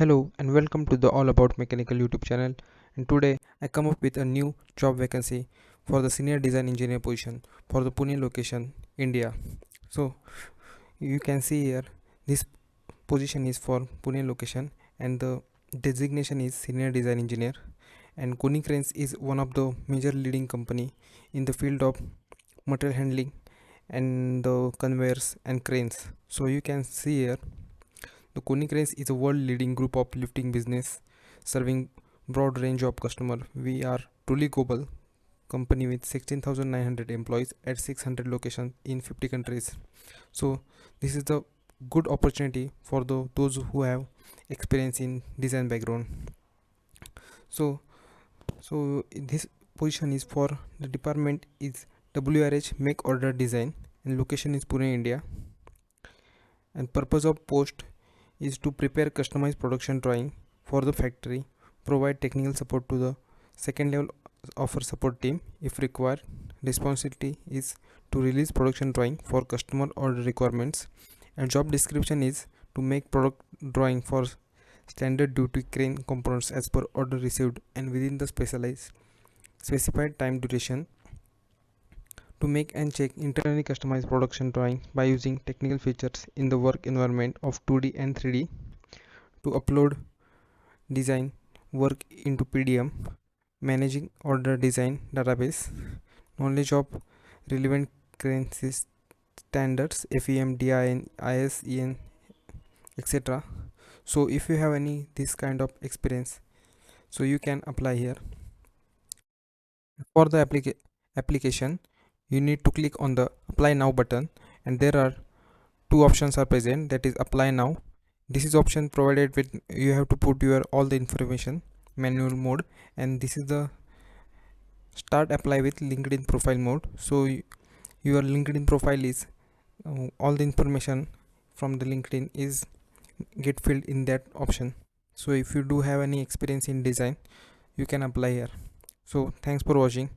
Hello and welcome to the All About Mechanical YouTube channel. And today I come up with a new job vacancy for the senior design engineer position for the Pune location, India. So you can see here this position is for Pune location and the designation is senior design engineer. And KONECRANES is one of the major leading company in the field of material handling and the conveyors and cranes. So you can see here the KONECRANES is a world-leading group of lifting business serving broad range of customer. We are truly global company with 16,900 employees at 600 locations in 50 countries. So this is the good opportunity for those who have experience in design background. So this position is for the department is WRH make order design and location is Pune, India. And purpose of post is to prepare customized production drawing for the factory, provide technical support to the second level offer support team if required. Responsibility is to release production drawing for customer order requirements, and job description is to make product drawing for standard duty crane components as per order received and within the specified time duration, to make and check internally customized production drawing by using technical features in the work environment of 2D and 3D, to upload design work into PDM, managing order design database, knowledge of relevant crane standards FEM, DIN, ISEN, etc. So if you have any this kind of experience, so you can apply here. For the application, you need to click on the apply now button, and there are two options are present, that is apply now. This is option provided with you have to put your all the information manual mode, and this is the start apply with LinkedIn profile mode. So your LinkedIn profile is all the information from the LinkedIn is get filled in that option. So if you do have any experience in design, you can apply here. So thanks for watching.